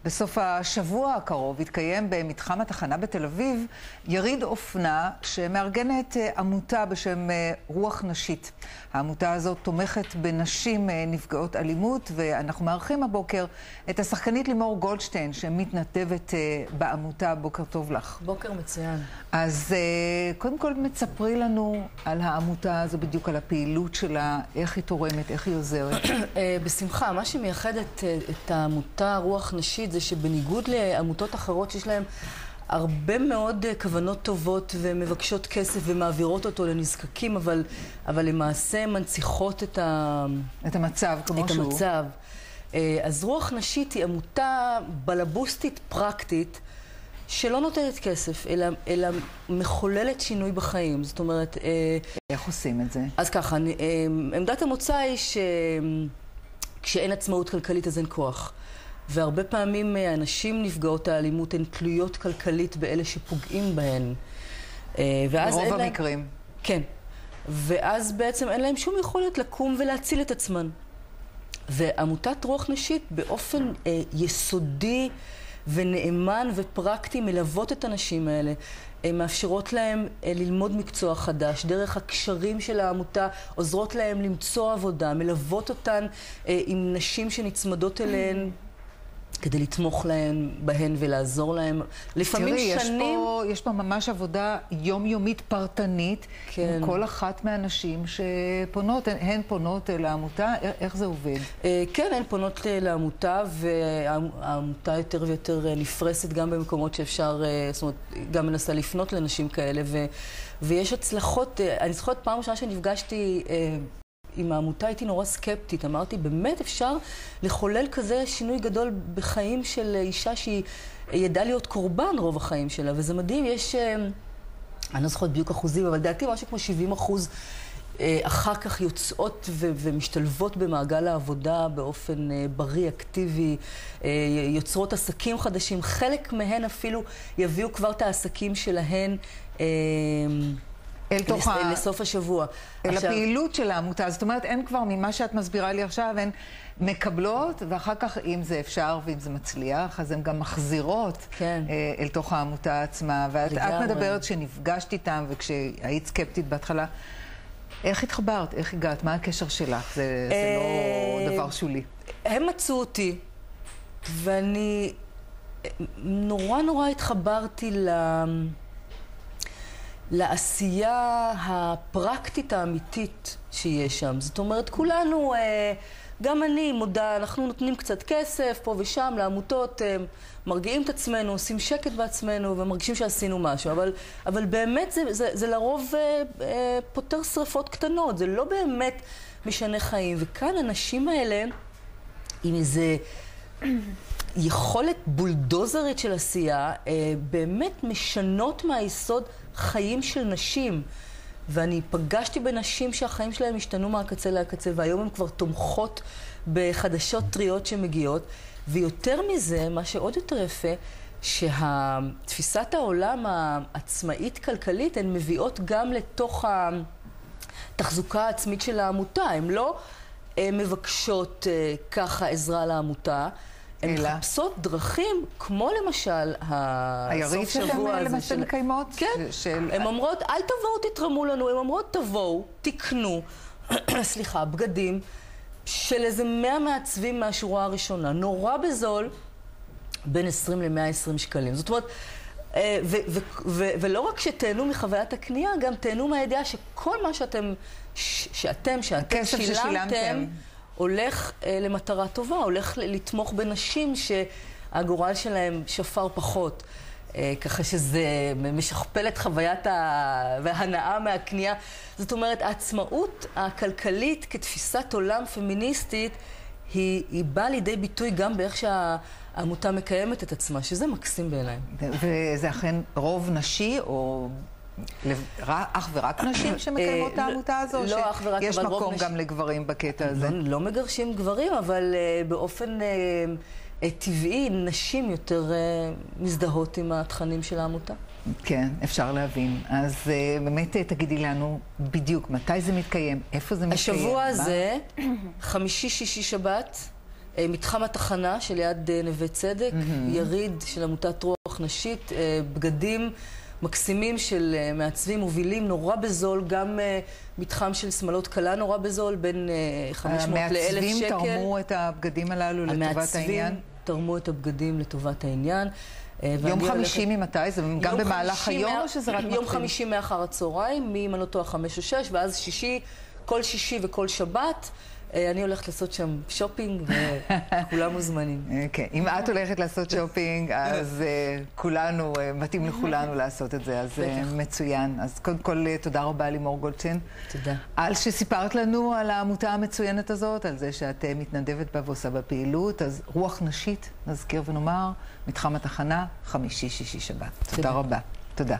בסוף השבוע הקרוב יתקיים במתחם התחנה בתל אביב יריד אופנה שמארגנת עמותה בשם רוח נשית. העמותה הזאת תומכת בנשים נפגעות אלימות, ואנחנו מארחים הבוקר את השחקנית לימור גולדשטיין שמתנדבת בעמותה. בוקר טוב לך. בוקר מצוין. אז קודם כל מספרי לנו על העמותה הזו, בדיוק על הפעילות שלה, איך היא תורמת, איך היא עוזרת. בשמחה, מה שמייחד את העמותה רוח נשית זה שבניגוד לעמותות אחרות שיש להן הרבה מאוד כוונות טובות ומבקשות כסף ומעבירות אותו לנזקקים, אבל למעשה מנציחות את המצב כמו שהוא. את המצב. אז רוח נשית היא עמותה בלבוסטית פרקטית שלא נותנת כסף, אלא מחוללת שינוי בחיים. זאת אומרת... איך עושים את זה? אז ככה, עמדת המוצא היא שכשאין עצמאות כלכלית אז אין כוח. והרבה פעמים אנשים נפגעות האלימות הן תלויות כלכלית באלה שפוגעים בהן. ברוב המקרים. כן. ואז בעצם אין להם שום יכולת לקום ולהציל את עצמן. ועמותת רוח נשית באופן יסודי ונאמן ופרקטי מלוות את הנשים האלה. הן מאפשרות להם ללמוד מקצוע חדש, דרך הקשרים של העמותה עוזרות להם למצוא עבודה, מלוות אותן עם נשים שנצמדות אליהן כדי לתמוך בהן ולעזור להן. לפעמים שנים... יש פה ממש עבודה יומיומית פרטנית, כן. עם כל אחת מהנשים שפונות, הן פונות לעמותה. איך זה עובד? כן, הן פונות לעמותה, והעמותה יותר ויותר נפרסת גם במקומות שאפשר, זאת אומרת, גם מנסה לפנות לנשים כאלה, ויש הצלחות. אני זוכרת פעם ראשונה שנפגשתי עם העמותה, הייתי נורא סקפטית. אמרתי, באמת אפשר לחולל כזה שינוי גדול בחיים של אישה שהיא ידעה להיות קורבן רוב החיים שלה, וזה מדהים. יש, אני לא זוכרת בדיוק אחוזים, אבל דעתי משהו כמו 70% אחר כך יוצאות ומשתלבות במעגל העבודה באופן בריא, אקטיבי, יוצרות עסקים חדשים. חלק מהן אפילו יביאו כבר את העסקים שלהן לסוף השבוע. אל הפעילות של העמותה. זאת אומרת, אין כבר ממה שאת מסבירה לי עכשיו, הן מקבלות, ואחר כך, אם זה אפשר ואם זה מצליח, אז הן גם מחזירות אל תוך העמותה עצמה. ואת מדברת שנפגשת איתם, וכשהיית סקפטית בהתחלה, איך התחברת? איך הגעת? מה הקשר שלך? זה לא דבר שולי. הם מצאו אותי, ואני נורא התחברתי לעשייה הפרקטית האמיתית שיש שם. זאת אומרת, כולנו, גם אני מודה, אנחנו נותנים קצת כסף פה ושם לעמותות, מרגיעים את עצמנו, עושים שקט בעצמנו ומרגישים שעשינו משהו. אבל באמת זה לרוב פותר שריפות קטנות, זה לא באמת משנה חיים. וכאן הנשים האלה, עם איזה יכולת בולדוזרית של עשייה, באמת משנות מהיסוד חיים של נשים. ואני פגשתי בנשים שהחיים שלהם השתנו מהקצה לקצה, והיום הן כבר תומכות בחדשות טריות שמגיעות. ויותר מזה, מה שעוד יותר יפה, שהתפיסת העולם העצמאית כלכלית, הן מביאות גם לתוך התחזוקה העצמית של העמותה. הן לא מבקשות ככה עזרה לעמותה, הן מחפשות דרכים, כמו למשל הסוף שבוע הזה. היריד שאתם מקיימות? כן. הן אומרות, אל תבואו תתרמו לנו, הן אומרות, תבואו, תקנו, סליחה, בגדים, של איזה 100 מעצבים מהשורה הראשונה, נורא בזול, בין 20 ל-120 שקלים. זאת אומרת, ולא רק שתהנו מחוויית הקנייה, גם תהנו מהידיעה שכל מה שאתם שילמתם, הולך למטרה טובה, הולך לתמוך בנשים שהגורל שלהם שפר פחות. ככה שזה משכפל את חוויית וההנאה מהקנייה. זאת אומרת, העצמאות הכלכלית כתפיסת עולם פמיניסטית היא באה לידי ביטוי גם באיך שהעמותה מקיימת את עצמה, שזה מקסים בעיניי. וזה אכן רוב נשי או אך ורק נשים שמקיימות את העמותה הזו? לא אך ורק, יש מקום גם לגברים בקטע הזה? לא מגרשים גברים, אבל באופן טבעי נשים יותר מזדהות עם התכנים של העמותה. כן, אפשר להבין. אז באמת תגידי לנו בדיוק מתי זה מתקיים, איפה זה מתקיים. השבוע הזה, חמישי, שישי, שבת, מתחם התחנה שליד נווה צדק, יריד של עמותת רוח נשית, בגדים מקסימים של מעצבים מובילים נורא בזול, גם מתחם של שמלות קלה נורא בזול, בין 500 ל-1,000 שקל. המעצבים תרמו את הבגדים הללו לטובת העניין? המעצבים תרמו את הבגדים לטובת העניין. יום חמישי ממתי? זה גם במהלך היום או שזה רק מתחיל? יום חמישי מאחר הצהריים, ממנותו 5 או 6, ואז שישי, כל שישי וכל שבת. אני הולכת לעשות שם שופינג וכולם מוזמנים. כן, אם את הולכת לעשות שופינג, אז כולנו, מתאים לכולנו לעשות את זה, אז מצוין. אז קודם כל, תודה רבה לימור גולדשטיין. תודה. על שסיפרת לנו על העמותה המצוינת הזאת, על זה שאת מתנדבת בה ועושה בפעילות, אז רוח נשית, נזכיר ונאמר, מתחם התחנה, חמישי, שישי, שבת. תודה רבה. תודה.